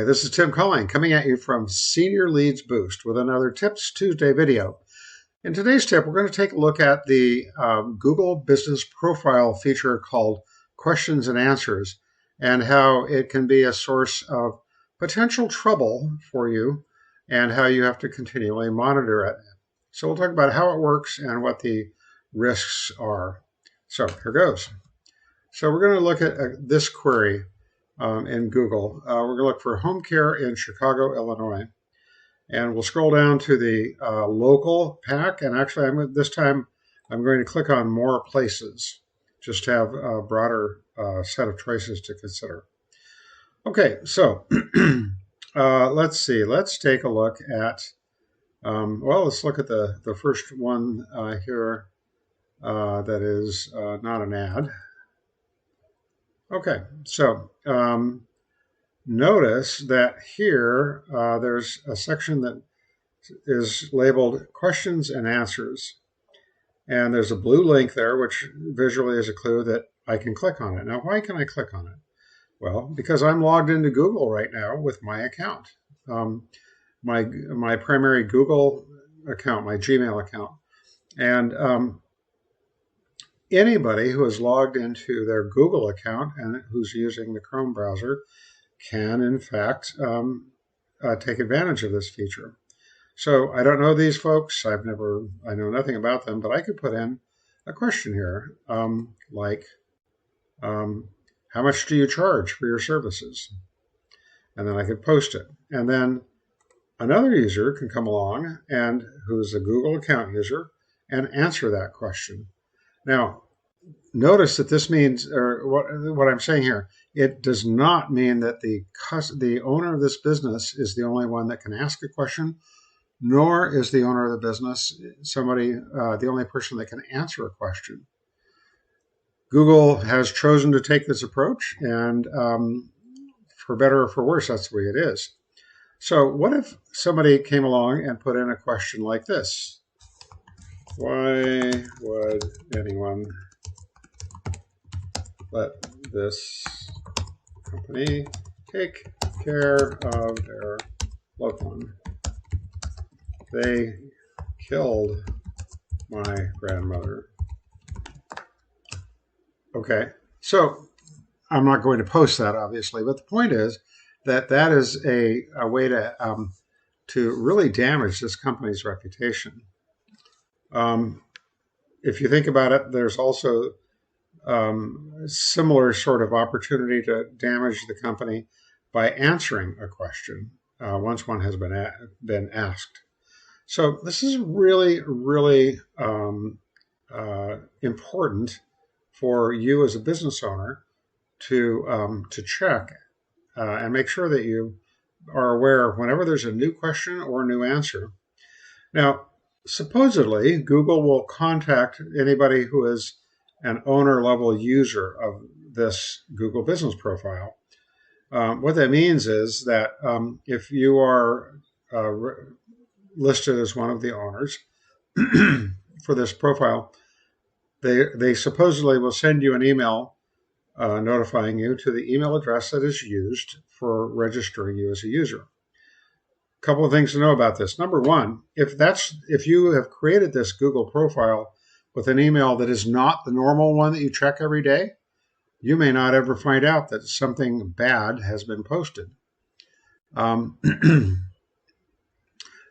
Okay, this is Tim Culling coming at you from Senior Leads Boost with another Tips Tuesday video. In today's tip, we're going to take a look at the Google Business Profile feature called Questions and Answers and how it can be a source of potential trouble for you and how you have to continually monitor it. So we'll talk about how it works and what the risks are. So here goes. So we're going to look at this query in Google. We're going to look for home care in Chicago, Illinois. And we'll scroll down to the local pack. And actually, this time, I'm going to click on more places, just to have a broader set of choices to consider. Okay, so let's see. Let's take a look at, let's look at the first one here that is not an ad. Okay, so notice that here there's a section that is labeled Questions and Answers. And there's a blue link there, which visually is a clue that I can click on it. Now, why can I click on it? Well, because I'm logged into Google right now with my account, my primary Google account, my Gmail account. And anybody who is logged into their Google account and who's using the Chrome browser can, in fact, take advantage of this feature. So I don't know these folks. I know nothing about them, but I could put in a question here, like, how much do you charge for your services? And then I could post it. And then another user can come along and who's a Google account user and answer that question. Now, notice that this means, or what I'm saying here, it does not mean that the owner of this business is the only one that can ask a question, nor is the owner of the business the only person that can answer a question. Google has chosen to take this approach, and for better or for worse, that's the way it is. So what if somebody came along and put in a question like this? Why would anyone let this company take care of their loved one? They killed my grandmother. Okay, so I'm not going to post that, obviously, but the point is that that is a way to really damage this company's reputation. If you think about it, there's also similar sort of opportunity to damage the company by answering a question once one has been asked. So this is really, really important for you as a business owner to check and make sure that you are aware whenever there's a new question or a new answer. Now, supposedly, Google will contact anybody who is an owner-level user of this Google Business Profile. What that means is that if you are listed as one of the owners for this profile, they supposedly will send you an email notifying you to the email address that is used for registering you as a user. A couple of things to know about this. Number one, if you have created this Google profile with an email that is not the normal one that you check every day, you may not ever find out that something bad has been posted.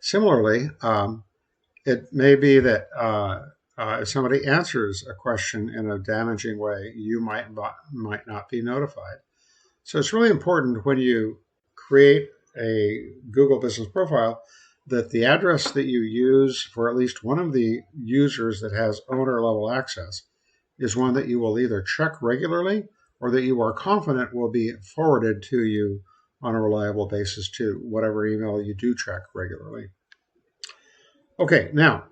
Similarly, it may be that if somebody answers a question in a damaging way, you might not be notified. So it's really important when you create a Google Business Profile that the address that you use for at least one of the users that has owner-level access is one that you will either check regularly or that you are confident will be forwarded to you on a reliable basis to whatever email you do check regularly. Okay, now,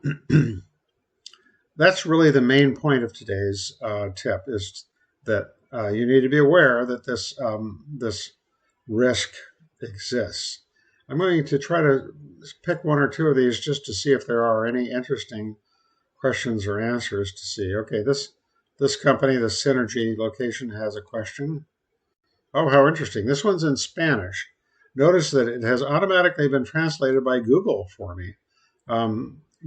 that's really the main point of today's tip, is that you need to be aware that this risk exists. I'm going to try to pick one or two of these just to see if there are any interesting questions or answers to see. Okay, this company, the Synergy location, has a question. Oh, how interesting. This one's in Spanish. notice that it has automatically been translated by Google for me.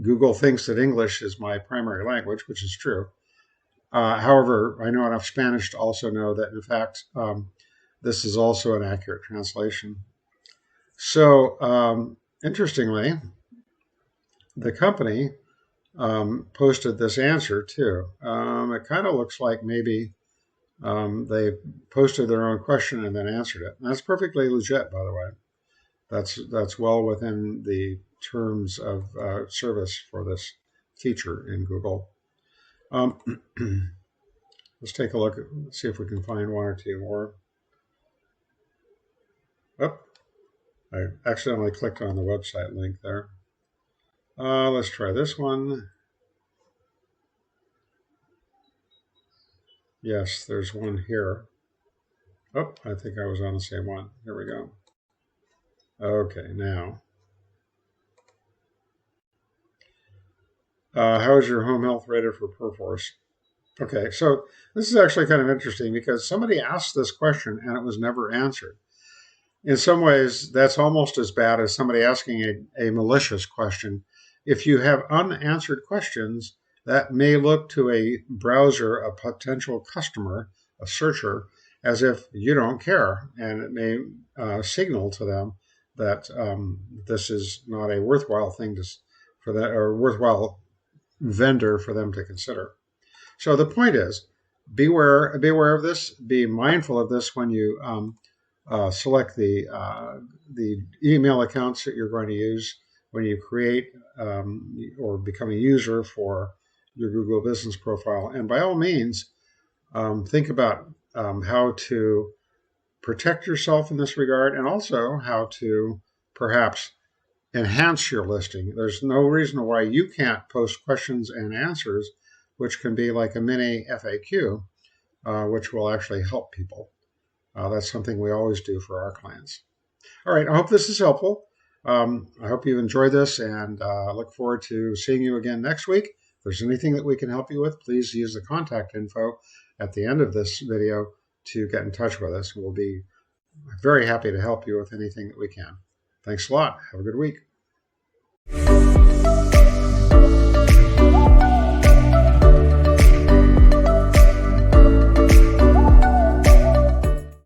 Google thinks that English is my primary language, which is true. However, I know enough Spanish to also know that, in fact, this is also an accurate translation. So, interestingly, the company posted this answer too. It kind of looks like maybe they posted their own question and then answered it. And that's perfectly legit, by the way. That's well within the terms of service for this feature in Google. Let's take a look at, see if we can find one or two more. Oh, I accidentally clicked on the website link there. Let's try this one. Yes, there's one here. Oh, I think I was on the same one. Here we go. Okay, now. How is your home health rated for Perforce? Okay, so this is actually kind of interesting because somebody asked this question and it was never answered. In some ways, that's almost as bad as somebody asking a malicious question. If you have unanswered questions, that may look to a browser, a potential customer, a searcher, as if you don't care, and it may signal to them that this is not a worthwhile thing for that, or worthwhile vendor for them to consider. So the point is, beware of this. Be mindful of this when you select the email accounts that you're going to use when you create or become a user for your Google Business Profile. And by all means, think about how to protect yourself in this regard, and also how to perhaps enhance your listing. There's no reason why you can't post questions and answers, which can be like a mini FAQ, which will actually help people. That's something we always do for our clients. All right, I hope this is helpful. I hope you enjoyed this, and look forward to seeing you again next week. If there's anything that we can help you with, please use the contact info at the end of this video to get in touch with us. We'll be very happy to help you with anything that we can. Thanks a lot. Have a good week.